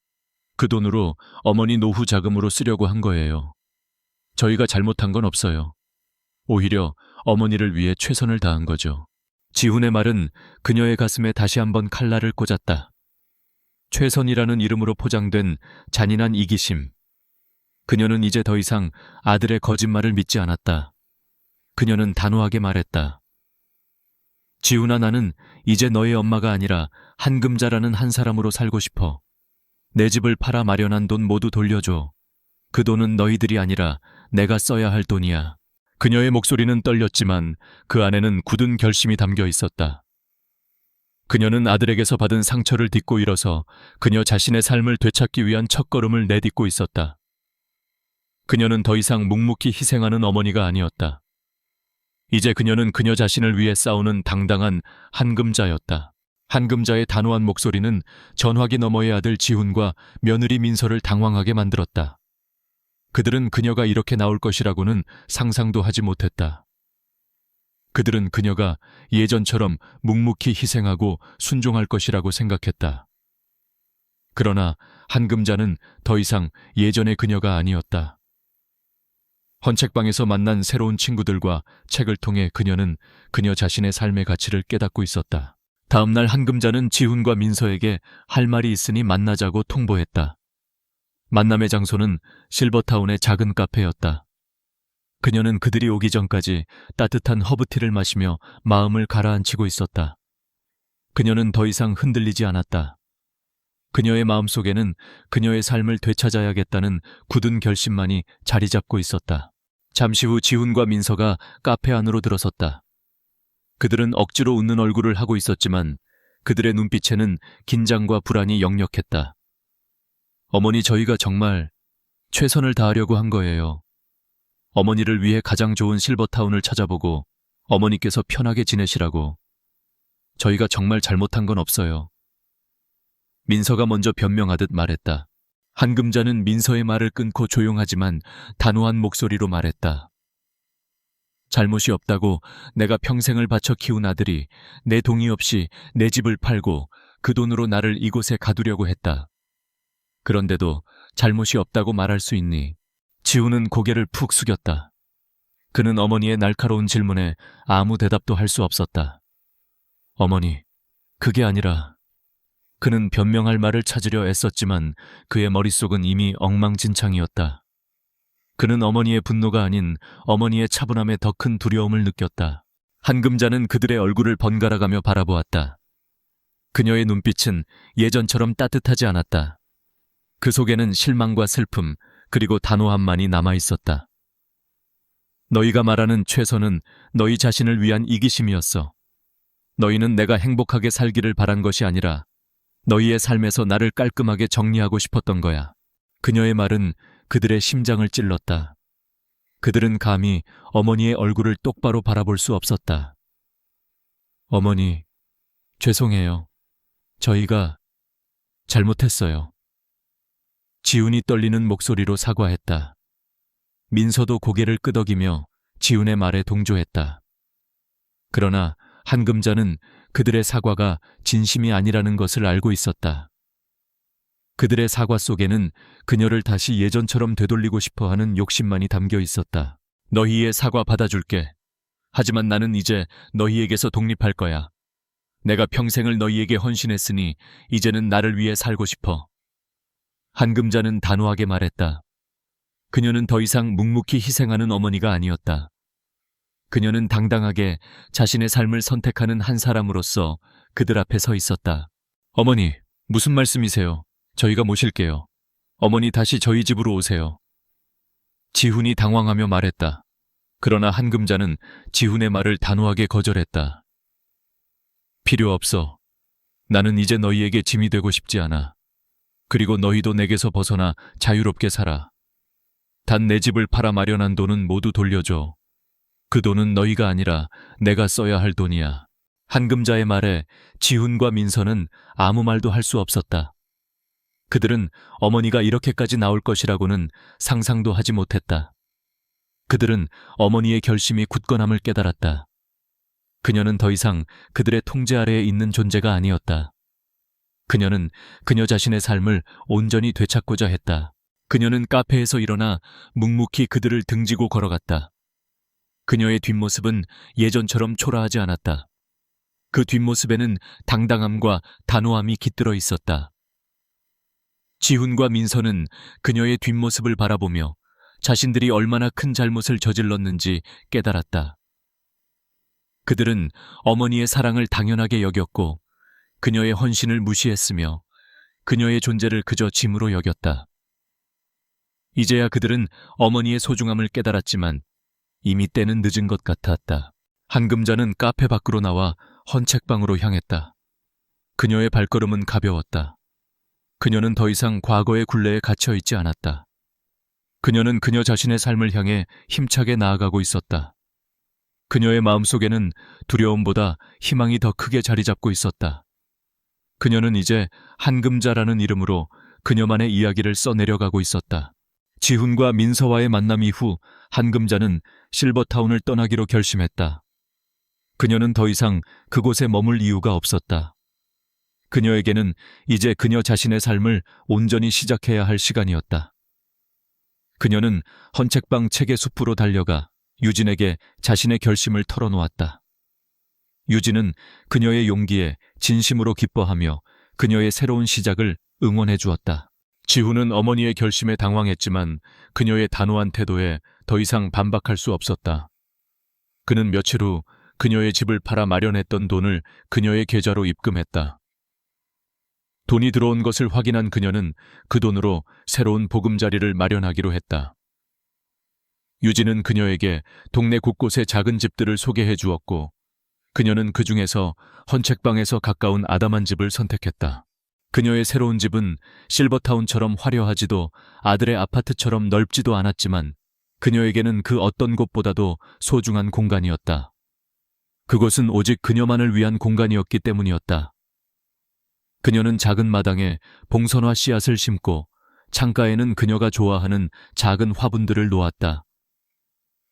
Speaker 1: 그 돈으로 어머니 노후 자금으로 쓰려고 한 거예요. 저희가 잘못한 건 없어요. 오히려 어머니를 위해 최선을 다한 거죠. 지훈의 말은 그녀의 가슴에 다시 한번 칼날을 꽂았다. 최선이라는 이름으로 포장된 잔인한 이기심. 그녀는 이제 더 이상 아들의 거짓말을 믿지 않았다. 그녀는 단호하게 말했다. 지훈아, 나는 이제 너의 엄마가 아니라 한금자라는 한 사람으로 살고 싶어. 내 집을 팔아 마련한 돈 모두 돌려줘. 그 돈은 너희들이 아니라 내가 써야 할 돈이야. 그녀의 목소리는 떨렸지만 그 안에는 굳은 결심이 담겨 있었다. 그녀는 아들에게서 받은 상처를 딛고 일어서 그녀 자신의 삶을 되찾기 위한 첫걸음을 내딛고 있었다. 그녀는 더 이상 묵묵히 희생하는 어머니가 아니었다. 이제 그녀는 그녀 자신을 위해 싸우는 당당한 한금자였다. 한금자의 단호한 목소리는 전화기 너머의 아들 지훈과 며느리 민서를 당황하게 만들었다. 그들은 그녀가 이렇게 나올 것이라고는 상상도 하지 못했다. 그들은 그녀가 예전처럼 묵묵히 희생하고 순종할 것이라고 생각했다. 그러나 한금자는 더 이상 예전의 그녀가 아니었다. 헌책방에서 만난 새로운 친구들과 책을 통해 그녀는 그녀 자신의 삶의 가치를 깨닫고 있었다. 다음 날 한금자는 지훈과 민서에게 할 말이 있으니 만나자고 통보했다. 만남의 장소는 실버타운의 작은 카페였다. 그녀는 그들이 오기 전까지 따뜻한 허브티를 마시며 마음을 가라앉히고 있었다. 그녀는 더 이상 흔들리지 않았다. 그녀의 마음속에는 그녀의 삶을 되찾아야겠다는 굳은 결심만이 자리 잡고 있었다. 잠시 후 지훈과 민서가 카페 안으로 들어섰다. 그들은 억지로 웃는 얼굴을 하고 있었지만 그들의 눈빛에는 긴장과 불안이 역력했다. 어머니, 저희가 정말 최선을 다하려고 한 거예요. 어머니를 위해 가장 좋은 실버타운을 찾아보고 어머니께서 편하게 지내시라고. 저희가 정말 잘못한 건 없어요. 민서가 먼저 변명하듯 말했다. 한금자는 민서의 말을 끊고 조용하지만 단호한 목소리로 말했다. 잘못이 없다고. 내가 평생을 바쳐 키운 아들이 내 동의 없이 내 집을 팔고 그 돈으로 나를 이곳에 가두려고 했다. 그런데도 잘못이 없다고 말할 수 있니? 지훈은 고개를 푹 숙였다. 그는 어머니의 날카로운 질문에 아무 대답도 할 수 없었다. 어머니, 그게 아니라... 그는 변명할 말을 찾으려 애썼지만 그의 머릿속은 이미 엉망진창이었다. 그는 어머니의 분노가 아닌 어머니의 차분함에 더 큰 두려움을 느꼈다. 한금자는 그들의 얼굴을 번갈아가며 바라보았다. 그녀의 눈빛은 예전처럼 따뜻하지 않았다. 그 속에는 실망과 슬픔, 그리고 단호함만이 남아있었다. 너희가 말하는 최선은 너희 자신을 위한 이기심이었어. 너희는 내가 행복하게 살기를 바란 것이 아니라 너희의 삶에서 나를 깔끔하게 정리하고 싶었던 거야. 그녀의 말은 그들의 심장을 찔렀다. 그들은 감히 어머니의 얼굴을 똑바로 바라볼 수 없었다. 어머니, 죄송해요. 저희가 잘못했어요. 지훈이 떨리는 목소리로 사과했다. 민서도 고개를 끄덕이며 지훈의 말에 동조했다. 그러나 한금자는 그들의 사과가 진심이 아니라는 것을 알고 있었다. 그들의 사과 속에는 그녀를 다시 예전처럼 되돌리고 싶어 하는 욕심만이 담겨 있었다. 너희의 사과 받아줄게. 하지만 나는 이제 너희에게서 독립할 거야. 내가 평생을 너희에게 헌신했으니 이제는 나를 위해 살고 싶어. 한금자는 단호하게 말했다. 그녀는 더 이상 묵묵히 희생하는 어머니가 아니었다. 그녀는 당당하게 자신의 삶을 선택하는 한 사람으로서 그들 앞에 서 있었다. 어머니, 무슨 말씀이세요? 저희가 모실게요. 어머니, 다시 저희 집으로 오세요. 지훈이 당황하며 말했다. 그러나 한금자는 지훈의 말을 단호하게 거절했다. 필요 없어. 나는 이제 너희에게 짐이 되고 싶지 않아. 그리고 너희도 내게서 벗어나 자유롭게 살아. 단 내 집을 팔아 마련한 돈은 모두 돌려줘. 그 돈은 너희가 아니라 내가 써야 할 돈이야. 한금자의 말에 지훈과 민서는 아무 말도 할 수 없었다. 그들은 어머니가 이렇게까지 나올 것이라고는 상상도 하지 못했다. 그들은 어머니의 결심이 굳건함을 깨달았다. 그녀는 더 이상 그들의 통제 아래에 있는 존재가 아니었다. 그녀는 그녀 자신의 삶을 온전히 되찾고자 했다. 그녀는 카페에서 일어나 묵묵히 그들을 등지고 걸어갔다. 그녀의 뒷모습은 예전처럼 초라하지 않았다. 그 뒷모습에는 당당함과 단호함이 깃들어 있었다. 지훈과 민서는 그녀의 뒷모습을 바라보며 자신들이 얼마나 큰 잘못을 저질렀는지 깨달았다. 그들은 어머니의 사랑을 당연하게 여겼고 그녀의 헌신을 무시했으며 그녀의 존재를 그저 짐으로 여겼다. 이제야 그들은 어머니의 소중함을 깨달았지만 이미 때는 늦은 것 같았다. 한금자는 카페 밖으로 나와 헌책방으로 향했다. 그녀의 발걸음은 가벼웠다. 그녀는 더 이상 과거의 굴레에 갇혀있지 않았다. 그녀는 그녀 자신의 삶을 향해 힘차게 나아가고 있었다. 그녀의 마음속에는 두려움보다 희망이 더 크게 자리 잡고 있었다. 그녀는 이제 한금자라는 이름으로 그녀만의 이야기를 써내려가고 있었다. 지훈과 민서와의 만남 이후 한금자는 실버타운을 떠나기로 결심했다. 그녀는 더 이상 그곳에 머물 이유가 없었다. 그녀에게는 이제 그녀 자신의 삶을 온전히 시작해야 할 시간이었다. 그녀는 헌책방 책의 숲으로 달려가 유진에게 자신의 결심을 털어놓았다. 유진은 그녀의 용기에 진심으로 기뻐하며 그녀의 새로운 시작을 응원해 주었다. 지훈은 어머니의 결심에 당황했지만 그녀의 단호한 태도에 더 이상 반박할 수 없었다. 그는 며칠 후 그녀의 집을 팔아 마련했던 돈을 그녀의 계좌로 입금했다. 돈이 들어온 것을 확인한 그녀는 그 돈으로 새로운 보금자리를 마련하기로 했다. 유진은 그녀에게 동네 곳곳의 작은 집들을 소개해 주었고 그녀는 그 중에서 헌책방에서 가까운 아담한 집을 선택했다. 그녀의 새로운 집은 실버타운처럼 화려하지도 아들의 아파트처럼 넓지도 않았지만 그녀에게는 그 어떤 곳보다도 소중한 공간이었다. 그곳은 오직 그녀만을 위한 공간이었기 때문이었다. 그녀는 작은 마당에 봉선화 씨앗을 심고 창가에는 그녀가 좋아하는 작은 화분들을 놓았다.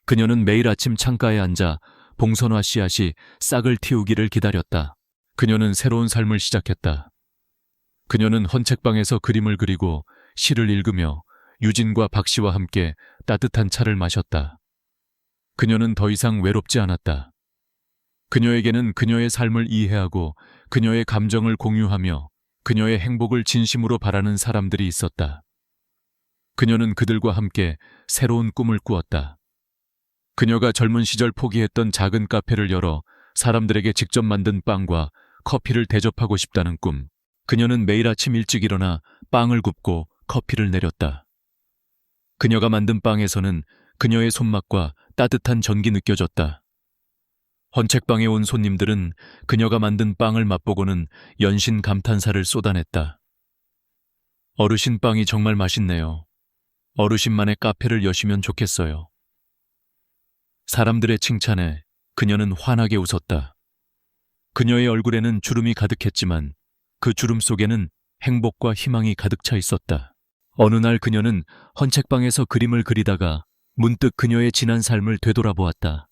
Speaker 1: 그녀는 매일 아침 창가에 앉아 봉선화 씨앗이 싹을 틔우기를 기다렸다. 그녀는 새로운 삶을 시작했다. 그녀는 헌책방에서 그림을 그리고 시를 읽으며 유진과 박 씨와 함께 따뜻한 차를 마셨다. 그녀는 더 이상 외롭지 않았다. 그녀에게는 그녀의 삶을 이해하고 그녀의 감정을 공유하며 그녀의 행복을 진심으로 바라는 사람들이 있었다. 그녀는 그들과 함께 새로운 꿈을 꾸었다. 그녀가 젊은 시절 포기했던 작은 카페를 열어 사람들에게 직접 만든 빵과 커피를 대접하고 싶다는 꿈. 그녀는 매일 아침 일찍 일어나 빵을 굽고 커피를 내렸다. 그녀가 만든 빵에서는 그녀의 손맛과 따뜻한 전기 느껴졌다. 헌책방에 온 손님들은 그녀가 만든 빵을 맛보고는 연신 감탄사를 쏟아냈다. 어르신 빵이 정말 맛있네요. 어르신만의 카페를 여시면 좋겠어요. 사람들의 칭찬에 그녀는 환하게 웃었다. 그녀의 얼굴에는 주름이 가득했지만 그 주름 속에는 행복과 희망이 가득 차 있었다. 어느 날 그녀는 헌책방에서 그림을 그리다가 문득 그녀의 지난 삶을 되돌아보았다.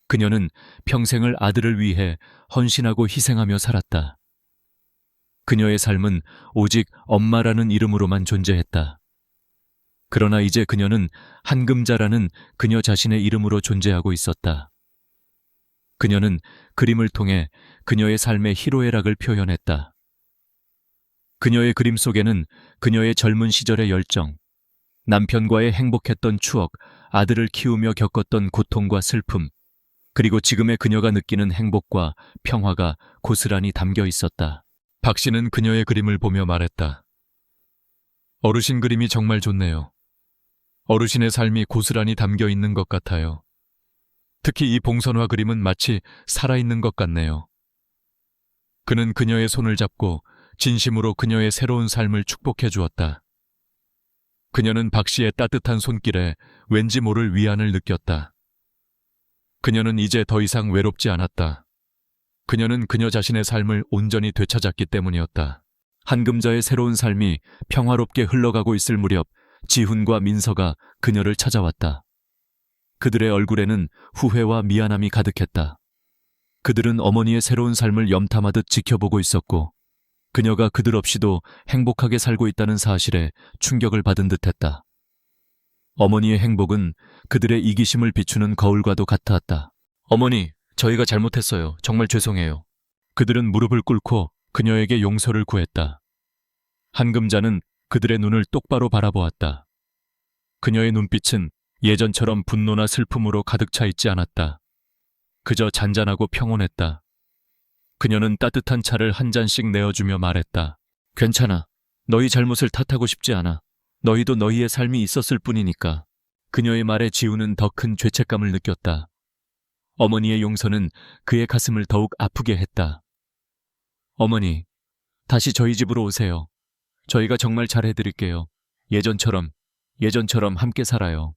Speaker 1: 그녀는 평생을 아들을 위해 헌신하고 희생하며 살았다. 그녀의 삶은 오직 엄마라는 이름으로만 존재했다. 그러나 이제 그녀는 한금자라는 그녀 자신의 이름으로 존재하고 있었다. 그녀는 그림을 통해 그녀의 삶의 희로애락을 표현했다. 그녀의 그림 속에는 그녀의 젊은 시절의 열정, 남편과의 행복했던 추억, 아들을 키우며 겪었던 고통과 슬픔, 그리고 지금의 그녀가 느끼는 행복과 평화가 고스란히 담겨 있었다. 박 씨는 그녀의 그림을 보며 말했다. 어르신 그림이 정말 좋네요. 어르신의 삶이 고스란히 담겨 있는 것 같아요. 특히 이 봉선화 그림은 마치 살아있는 것 같네요. 그는 그녀의 손을 잡고 진심으로 그녀의 새로운 삶을 축복해 주었다. 그녀는 박 씨의 따뜻한 손길에 왠지 모를 위안을 느꼈다. 그녀는 이제 더 이상 외롭지 않았다. 그녀는 그녀 자신의 삶을 온전히 되찾았기 때문이었다. 한금자의 새로운 삶이 평화롭게 흘러가고 있을 무렵 지훈과 민서가 그녀를 찾아왔다. 그들의 얼굴에는 후회와 미안함이 가득했다. 그들은 어머니의 새로운 삶을 염탐하듯 지켜보고 있었고 그녀가 그들 없이도 행복하게 살고 있다는 사실에 충격을 받은 듯했다. 어머니의 행복은 그들의 이기심을 비추는 거울과도 같았다. 어머니, 저희가 잘못했어요. 정말 죄송해요. 그들은 무릎을 꿇고 그녀에게 용서를 구했다. 한금자는 그들의 눈을 똑바로 바라보았다. 그녀의 눈빛은 예전처럼 분노나 슬픔으로 가득 차 있지 않았다. 그저 잔잔하고 평온했다. 그녀는 따뜻한 차를 한 잔씩 내어주며 말했다. 괜찮아. 너희 잘못을 탓하고 싶지 않아. 너희도 너희의 삶이 있었을 뿐이니까. 그녀의 말에 지우는 더 큰 죄책감을 느꼈다. 어머니의 용서는 그의 가슴을 더욱 아프게 했다. 어머니, 다시 저희 집으로 오세요. 저희가 정말 잘해드릴게요. 예전처럼 함께 살아요.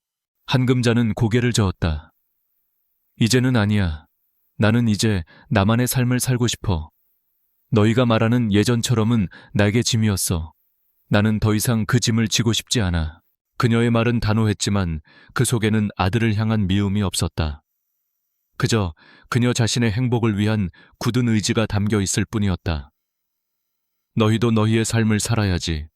Speaker 1: 한금자는 고개를 저었다. 이제는 아니야. 나는 이제 나만의 삶을 살고 싶어. 너희가 말하는 예전처럼은 나에게 짐이었어. 나는 더 이상 그 짐을 지고 싶지 않아. 그녀의 말은 단호했지만 그 속에는 아들을 향한 미움이 없었다. 그저 그녀 자신의 행복을 위한 굳은 의지가 담겨 있을 뿐이었다. 너희도 너희의 삶을 살아야지.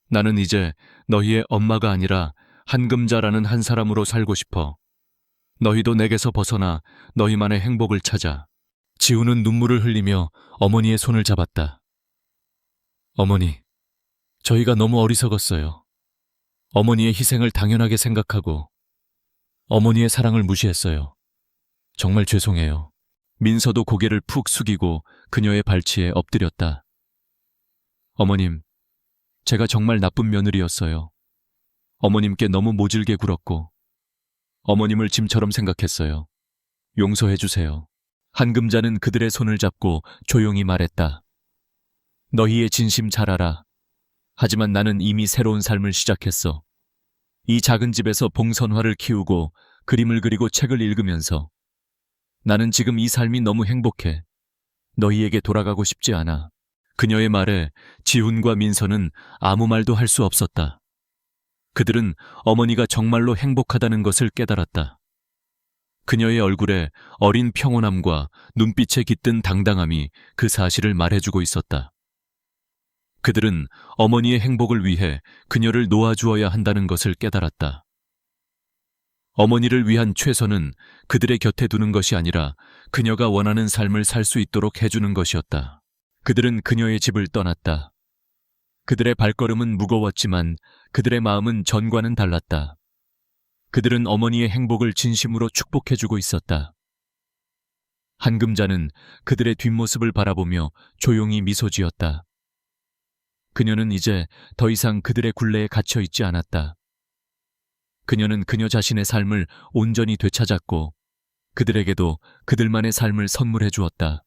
Speaker 1: 나는 이제 너희의 엄마가 아니라 한금자라는 한 사람으로 살고 싶어. 너희도 내게서 벗어나 너희만의 행복을 찾아. 지우는 눈물을 흘리며 어머니의 손을 잡았다. 어머니, 저희가 너무 어리석었어요. 어머니의 희생을 당연하게 생각하고 어머니의 사랑을 무시했어요. 정말 죄송해요. 민서도 고개를 푹 숙이고 그녀의 발치에 엎드렸다. 어머님, 제가 정말 나쁜 며느리였어요. 어머님께 너무 모질게 굴었고 어머님을 짐처럼 생각했어요. 용서해 주세요. 한금자는 그들의 손을 잡고 조용히 말했다. 너희의 진심 잘 알아. 하지만 나는 이미 새로운 삶을 시작했어. 이 작은 집에서 봉선화를 키우고 그림을 그리고 책을 읽으면서 나는 지금 이 삶이 너무 행복해. 너희에게 돌아가고 싶지 않아. 그녀의 말에 지훈과 민서는 아무 말도 할 수 없었다. 그들은 어머니가 정말로 행복하다는 것을 깨달았다. 그녀의 얼굴에 어린 평온함과 눈빛에 깃든 당당함이 그 사실을 말해주고 있었다. 그들은 어머니의 행복을 위해 그녀를 놓아주어야 한다는 것을 깨달았다. 어머니를 위한 최선은 그들의 곁에 두는 것이 아니라 그녀가 원하는 삶을 살 수 있도록 해주는 것이었다. 그들은 그녀의 집을 떠났다. 그들의 발걸음은 무거웠지만 그들의 마음은 전과는 달랐다. 그들은 어머니의 행복을 진심으로 축복해주고 있었다. 한금자는 그들의 뒷모습을 바라보며 조용히 미소 지었다. 그녀는 이제 더 이상 그들의 굴레에 갇혀 있지 않았다. 그녀는 그녀 자신의 삶을 온전히 되찾았고 그들에게도 그들만의 삶을 선물해 주었다.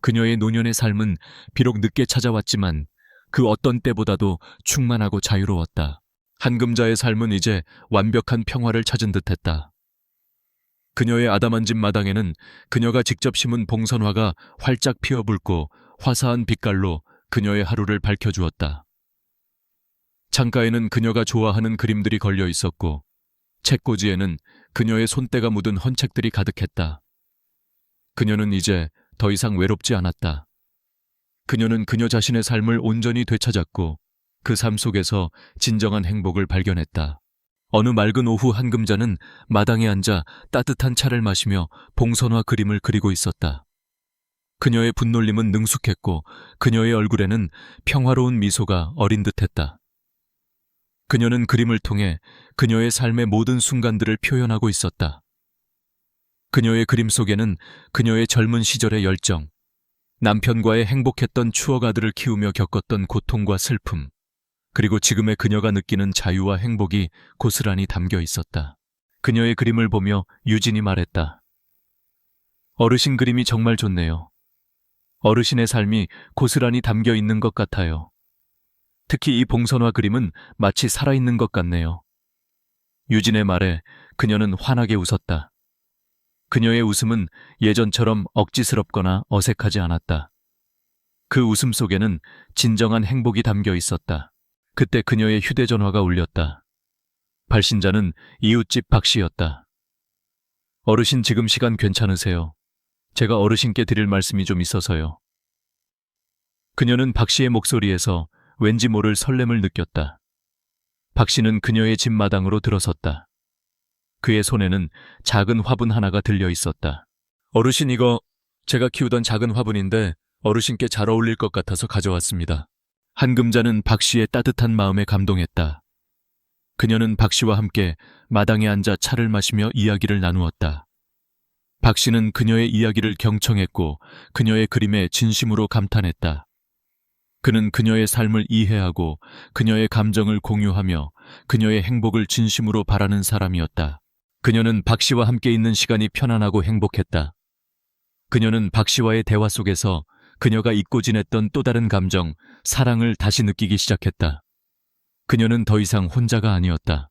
Speaker 1: 그녀의 노년의 삶은 비록 늦게 찾아왔지만 그 어떤 때보다도 충만하고 자유로웠다. 한금자의 삶은 이제 완벽한 평화를 찾은 듯했다. 그녀의 아담한 집 마당에는 그녀가 직접 심은 봉선화가 활짝 피어불고 화사한 빛깔로 그녀의 하루를 밝혀주었다. 창가에는 그녀가 좋아하는 그림들이 걸려 있었고 책꽂이에는 그녀의 손때가 묻은 헌책들이 가득했다. 그녀는 이제 더 이상 외롭지 않았다. 그녀는 그녀 자신의 삶을 온전히 되찾았고 그 삶 속에서 진정한 행복을 발견했다. 어느 맑은 오후 한금자는 마당에 앉아 따뜻한 차를 마시며 봉선화 그림을 그리고 있었다. 그녀의 분놀림은 능숙했고 그녀의 얼굴에는 평화로운 미소가 어린 듯했다. 그녀는 그림을 통해 그녀의 삶의 모든 순간들을 표현하고 있었다. 그녀의 그림 속에는 그녀의 젊은 시절의 열정, 남편과의 행복했던 추억 아들을 키우며 겪었던 고통과 슬픔, 그리고 지금의 그녀가 느끼는 자유와 행복이 고스란히 담겨 있었다. 그녀의 그림을 보며 유진이 말했다. 어르신 그림이 정말 좋네요. 어르신의 삶이 고스란히 담겨 있는 것 같아요. 특히 이 봉선화 그림은 마치 살아있는 것 같네요. 유진의 말에 그녀는 환하게 웃었다. 그녀의 웃음은 예전처럼 억지스럽거나 어색하지 않았다. 그 웃음 속에는 진정한 행복이 담겨 있었다. 그때 그녀의 휴대전화가 울렸다. 발신자는 이웃집 박 씨였다. 어르신 지금 시간 괜찮으세요? 제가 어르신께 드릴 말씀이 좀 있어서요. 그녀는 박 씨의 목소리에서 왠지 모를 설렘을 느꼈다. 박 씨는 그녀의 집 마당으로 들어섰다. 그의 손에는 작은 화분 하나가 들려 있었다. 어르신 이거 제가 키우던 작은 화분인데 어르신께 잘 어울릴 것 같아서 가져왔습니다. 한금자는 박 씨의 따뜻한 마음에 감동했다. 그녀는 박 씨와 함께 마당에 앉아 차를 마시며 이야기를 나누었다. 박 씨는 그녀의 이야기를 경청했고 그녀의 그림에 진심으로 감탄했다. 그는 그녀의 삶을 이해하고 그녀의 감정을 공유하며 그녀의 행복을 진심으로 바라는 사람이었다. 그녀는 박 씨와 함께 있는 시간이 편안하고 행복했다. 그녀는 박 씨와의 대화 속에서 그녀가 잊고 지냈던 또 다른 감정, 사랑을 다시 느끼기 시작했다. 그녀는 더 이상 혼자가 아니었다.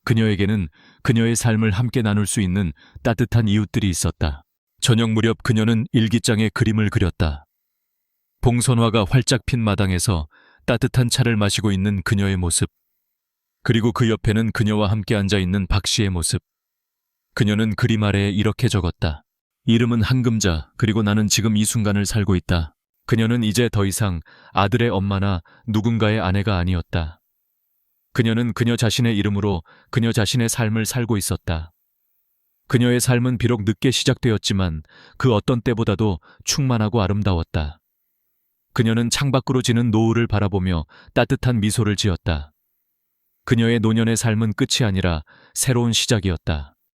Speaker 1: 그녀에게는 그녀의 삶을 함께 나눌 수 있는 따뜻한 이웃들이 있었다. 저녁 무렵 그녀는 일기장에 그림을 그렸다. 봉선화가 활짝 핀 마당에서 따뜻한 차를 마시고 있는 그녀의 모습, 그리고 그 옆에는 그녀와 함께 앉아 있는 박 씨의 모습. 그녀는 그림 아래에 이렇게 적었다. 이름은 한금자, 그리고 나는 지금 이 순간을 살고 있다. 그녀는 이제 더 이상 아들의 엄마나 누군가의 아내가 아니었다. 그녀는 그녀 자신의 이름으로 그녀 자신의 삶을 살고 있었다. 그녀의 삶은 비록 늦게 시작되었지만 그 어떤 때보다도 충만하고 아름다웠다. 그녀는 창밖으로 지는 노을을 바라보며 따뜻한 미소를 지었다. 그녀의 노년의 삶은 끝이 아니라 새로운 시작이었다.